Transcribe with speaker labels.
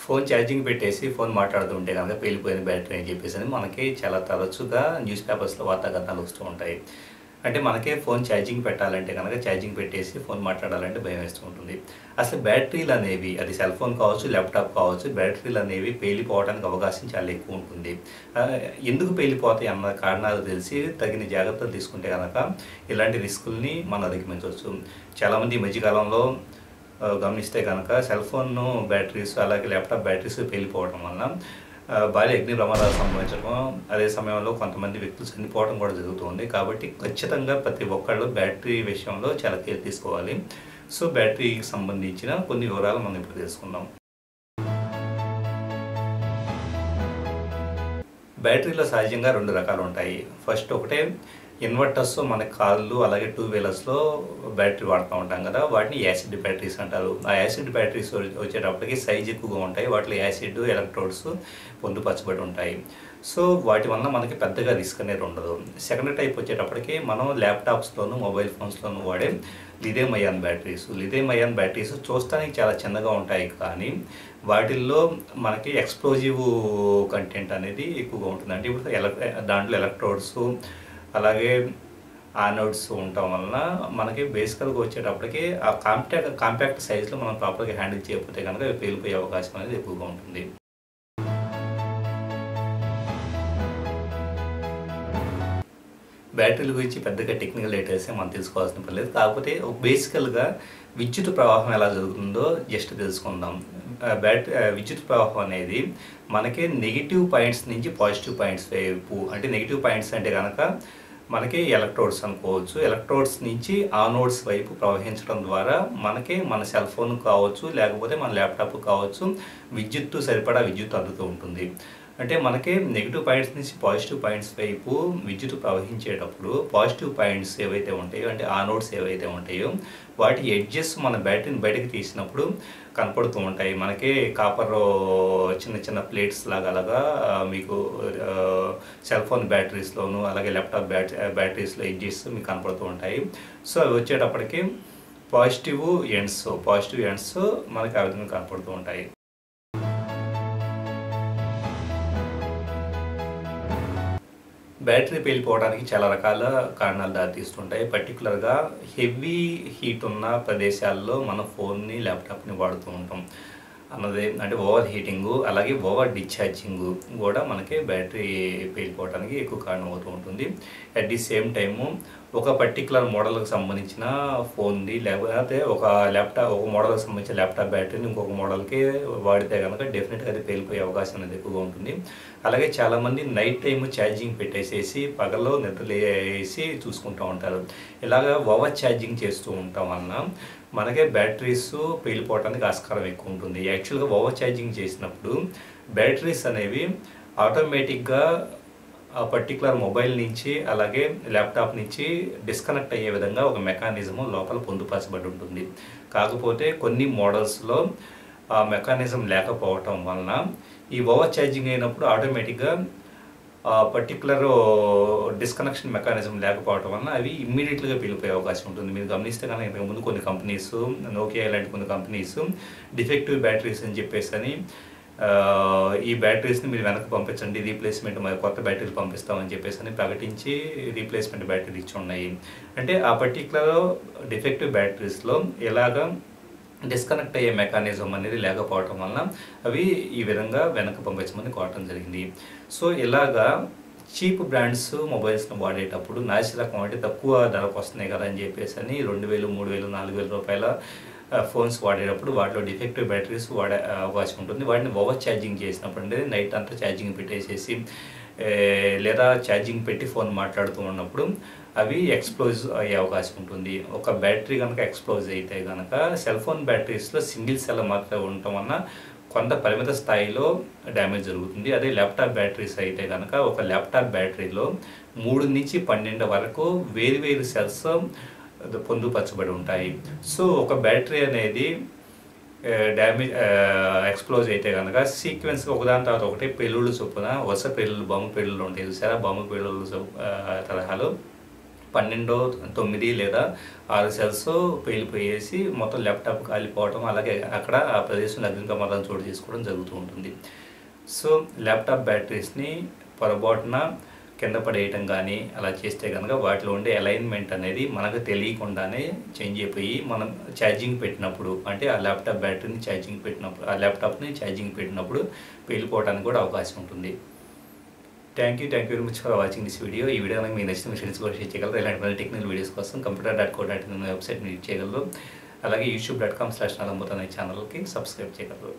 Speaker 1: Phone charging పెట్టేసి phone మాట్లాడుతూ ఉంటే గనక పేలిపోయిన బ్యాటరీ అని చెప్పేసని మనకి చాలా తరచుగా న్యూస్ పేపర్స్‌లో వార్తా కథనాలు వస్తూ ఉంటాయి. అంటే మనకే ఫోన్ ఛార్జింగ్ పెట్టాలంటే గనక ఛార్జింగ్ పెట్టేసి ఫోన్ మాట్లాడాలంటే భయమేస్తూ ఉంటుంది. అసలు బ్యాటరీలనేవి అది సెల్ ఫోన్ కావచ్చు, ల్యాప్‌టాప్ కావచ్చు, బ్యాటరీలనేవి పేలిపోవడానికి అవకాశం చాలా ఎక్కువ ఉంటుంది. ఆహ్, ఎందుకు పేలిపోతాయి అన్న కారణాలు తెలిసి తగిన జాగ్రత్తలు తీసుకుంటే గనక ఇలాంటి రిస్కుల్ని మనం అధిగమించవచ్చు. చాలామంది ఈ మధ్య కాలంలో గమనిస్తే గనక సెల్ ఫోన్ బ్యాటరీస్ అలాగే ల్యాప్‌టాప్ బ్యాటరీస్ పేలిపోవడం వలన భారీ అగ్ని ప్రమాదాలు సంభవించడం, అదే సమయంలో కొంతమంది వ్యక్తులు చనిపోవడం కూడా జరుగుతుంది. కాబట్టి ఖచ్చితంగా ప్రతి ఒక్కళ్ళు బ్యాటరీ విషయంలో చాలా కేర్ తీసుకోవాలి. సో బ్యాటరీకి సంబంధించిన కొన్ని వివరాలు మనం ఇప్పుడు తెలుసుకుందాం. బ్యాటరీలో సహజంగా 2 రకాలు ఉంటాయి. ఫస్ట్ ఒకటే ఇన్వర్టర్స్ మన కార్లు అలాగే టూ వీలర్స్‌లో బ్యాటరీ వాడుతూ ఉంటాం కదా! వాటిని యాసిడ్ బ్యాటరీస్ అంటారు. ఆ యాసిడ్ బ్యాటరీస్ వచ్చేటప్పటికి సైజ్ ఎక్కువగా ఉంటాయి. వాటిలో యాసిడ్, ఎలక్ట్రోడ్స్ పొందుపరచబడి ఉంటాయి. సో వాటి వలన మనకి పెద్దగా రిస్క్ అనేది ఉండదు. సెకండ్ టైప్ వచ్చేటప్పటికి మనం ల్యాప్‌టాప్స్‌లోను, మొబైల్ ఫోన్స్‌లోను వాడే lithium ion batteries. Lithium ion batteries చూస్తానికి చాలా చిన్నగా ఉంటాయి కానీ వాటిల్లో మనకి ఎక్స్‌ప్లోజివ్ కంటెంట్ అనేది ఎక్కువగా ఉంటుంది. అంటే ఇప్పుడు దాంట్లో ఎలక్ట్రోడ్స్ అలాగే యానోడ్స్ ఉండటం వలన మనకి బేసికల్‌గా వచ్చేటప్పటికి ఆ కాంపాక్ట్ సైజ్‌లో మనం ప్రాపర్‌గా హ్యాండిల్ చేయకపోతే గనక అవి పేలిపోయే అవకాశం అనేది ఎక్కువగా ఉంటుంది. బ్యాటరీల గురించి పెద్దగా టెక్నికల్ డీటెయిల్స్ మనం తెలుసుకోవాల్సిన పని లేదు. కాకపోతే బేసికల్‌గా విద్యుత్ ప్రవాహం ఎలా జరుగుతుందో జస్ట్ తెలుసుకుందాం. విద్యుత్ ప్రవాహం అనేది మనకి నెగెటివ్ పాయింట్స్ నుంచి పాజిటివ్ పాయింట్స్ వైపు, అంటే నెగెటివ్ పాయింట్స్ అంటే గనక మనకి ఎలక్ట్రోడ్స్ అనుకోవచ్చు. ఎలక్ట్రోడ్స్ నుంచి ఆనోడ్స్ వైపు ప్రవహించడం ద్వారా మనకి మన సెల్ ఫోన్ కావచ్చు, లేకపోతే మన ల్యాప్‌టాప్ కావచ్చు, సరిపడా విద్యుత్ అందుతూ ఉంటుంది. అంటే మనకి నెగెటివ్ పాయింట్స్ నుంచి పాజిటివ్ పాయింట్స్ వైపు విద్యుత్ ప్రవహించేటప్పుడు పాజిటివ్ పాయింట్స్ ఏవైతే ఉంటాయో, అంటే ఆనోడ్స్ ఏవైతే ఉంటాయో వాటి ఎడ్జెస్ మన బ్యాటరీని బయటకు తీసినప్పుడు కనపడుతూ ఉంటాయి. మనకి కాపర్ చిన్న చిన్న ప్లేట్స్ లాగా అలాగా మీకు సెల్ ఫోన్ బ్యాటరీస్‌లోను అలాగే ల్యాప్‌టాప్ బ్యాటరీస్‌లో ఎడ్జెస్ మీకు కనపడుతూ ఉంటాయి. సో అవి వచ్చేటప్పటికి పాజిటివ్ ఎండ్స్ మనకి ఆ విధంగా కనపడుతూ ఉంటాయి. బ్యాటరీ పేలిపోవడానికి చాలా రకాల కారణాలు దారితీస్తుంటాయి. పర్టికులర్‌గా హెవీ హీట్ ఉన్న ప్రదేశాల్లో మన ఫోన్‌ని, ల్యాప్‌టాప్‌ని వాడుతూ ఉంటాం అన్నది. అంటే ఓవర్ హీటింగు అలాగే ఓవర్ డిశ్చార్జింగు కూడా మనకి బ్యాటరీ పేలిపోవడానికి ఎక్కువ కారణం అవుతూ ఉంటుంది. అట్ ది సేమ్ టైము ఒక పర్టికులర్ మోడల్‌కి సంబంధించిన ఫోన్‌ది లేకపోతే ఒక మోడల్‌కి సంబంధించిన ల్యాప్‌టాప్ బ్యాటరీని ఇంకొక మోడల్‌కి వాడితే గనక డెఫినిట్‌గా అది పేలిపోయే అవకాశం అనేది ఎక్కువగా ఉంటుంది. అలాగే చాలామంది నైట్ టైమ్ ఛార్జింగ్ పెట్టేసేసి పగల్లో నిద్రలేసి చూసుకుంటూ ఉంటారు. ఇలాగ ఓవర్ ఛార్జింగ్ చేస్తూ ఉండటం వలన మనకి బ్యాటరీస్ పేలిపోవడానికి ఆస్కారం ఎక్కువ ఉంటుంది. యాక్చువల్‌గా ఓవర్ ఛార్జింగ్ చేసినప్పుడు బ్యాటరీస్ అనేవి ఆటోమేటిక్‌గా ఆ పర్టికులర్ మొబైల్ నుంచి అలాగే ల్యాప్‌టాప్ నుంచి డిస్కనెక్ట్ అయ్యే విధంగా ఒక మెకానిజం లోపల పొందుపరచబడి ఉంటుంది. కాకపోతే కొన్ని మోడల్స్‌లో ఆ మెకానిజం లేకపోవటం వలన ఈ ఓవర్ ఛార్జింగ్ అయినప్పుడు ఆటోమేటిక్‌గా పర్టికులర్ డిస్కనెక్షన్ మెకానిజం లేకపోవటం వలన అవి ఇమ్మీడియేట్‌గా పేలిపోయే అవకాశం ఉంటుంది. మీరు గమనిస్తే కనుక ఇంతకుముందు కొన్ని కంపెనీస్, నోకియా ఇలాంటి కొన్ని కంపెనీస్ డిఫెక్టివ్ బ్యాటరీస్ అని చెప్పేసని ఈ బ్యాటరీస్‌ని మీరు వెనక్కి పంపించండి, రీప్లేస్‌మెంట్ కొత్త బ్యాటరీలు పంపిస్తామని చెప్పేసని ప్రకటించి రీప్లేస్‌మెంట్ బ్యాటరీలు ఇచ్చి ఉన్నాయి. అంటే ఆ పర్టికులర్ డిఫెక్టివ్ బ్యాటరీస్‌లో ఎలాగా డిస్కనెక్ట్ అయ్యే మెకానిజం అనేది లేకపోవటం వలన అవి ఈ విధంగా వెనక్కి పంపించమని కోరటం జరిగింది. సో ఇలాగా చీప్ బ్రాండ్స్ మొబైల్స్‌ని వాడేటప్పుడు నాసి రకం అంటే తక్కువ ధరకు వస్తున్నాయి కదా అని చెప్పేసని 2000, 3000, 4000 రూపాయల ఫోన్స్ వాడేటప్పుడు వాటిలో డిఫెక్టివ్ బ్యాటరీస్ వాడే అవకాశం ఉంటుంది. వాటిని ఓవర్ ఛార్జింగ్ చేసినప్పుడు అంటే నైట్ అంతా ఛార్జింగ్ పెట్టేసేసి లేదా ఛార్జింగ్ పెట్టి ఫోన్ మాట్లాడుతూ ఉన్నప్పుడు అవి ఎక్స్‌ప్లోజ్ అయ్యే అవకాశం ఉంటుంది. ఒక బ్యాటరీ కనుక ఎక్స్‌ప్లోజ్ అయితే గనక సెల్ ఫోన్ బ్యాటరీస్‌లో సింగిల్ సెల్ మాత్రమే ఉండటం వలన కొంత పరిమిత స్థాయిలో డ్యామేజ్ జరుగుతుంది. అదే ల్యాప్‌టాప్ బ్యాటరీస్ అయితే గనక ఒక ల్యాప్‌టాప్ బ్యాటరీలో 3 నుంచి 12 వరకు వేరు సెల్స్ పొందుపరచబడి ఉంటాయి. సో ఒక బ్యాటరీ అనేది ఎక్స్‌ప్లోజ్ అయితే గనక సీక్వెన్స్‌గా ఒకదాని తర్వాత ఒకటి పేలుళ్ళు చొప్పున వరుస పేలుళ్ళు, బాంబు పేలుళ్ళు ఉంటాయి చూసారా? బాంబు పేలుళ్ళు తరహాలో 12, 9 లేదా 6 సెల్స్ పేలిపోయేసి మొత్తం ల్యాప్టాప్ కాలిపోవడం, అలాగే అక్కడ ఆ ప్రదేశంలో అగ్ని ప్రమాదం చోటు చేసుకోవడం జరుగుతూ ఉంటుంది. సో ల్యాప్టాప్ బ్యాటరీస్ని పొరపాటున కింద పడేయటం కానీ అలా చేస్తే కనుక వాటిలో ఉండే అలైన్మెంట్ అనేది మనకు తెలియకుండానే చేంజ్ అయిపోయి మనం ఛార్జింగ్ పెట్టినప్పుడు, అంటే ఆ ల్యాప్టాప్ బ్యాటరీని ఛార్జింగ్ పెట్టినప్పుడు, ఆ ల్యాప్టాప్ని ఛార్జింగ్ పెట్టినప్పుడు పేలిపోవడానికి కూడా అవకాశం ఉంటుంది. Thank you very much for watching this video. ఈ వీడియో కనుక మీ నచ్చిన మీ ఫ్రెండ్స్ కూడా షేర్ చేయగలరు. ఇలాంటి టెక్నికల్ వీడియోస్ కోసం computer.co.in వెబ్సైట్ని విజిట్ చేయగలరు. అలాగే youtube.com/nalamurthy అనే ఛానల్కి సబ్స్క్రైబ్ చేయగలరు.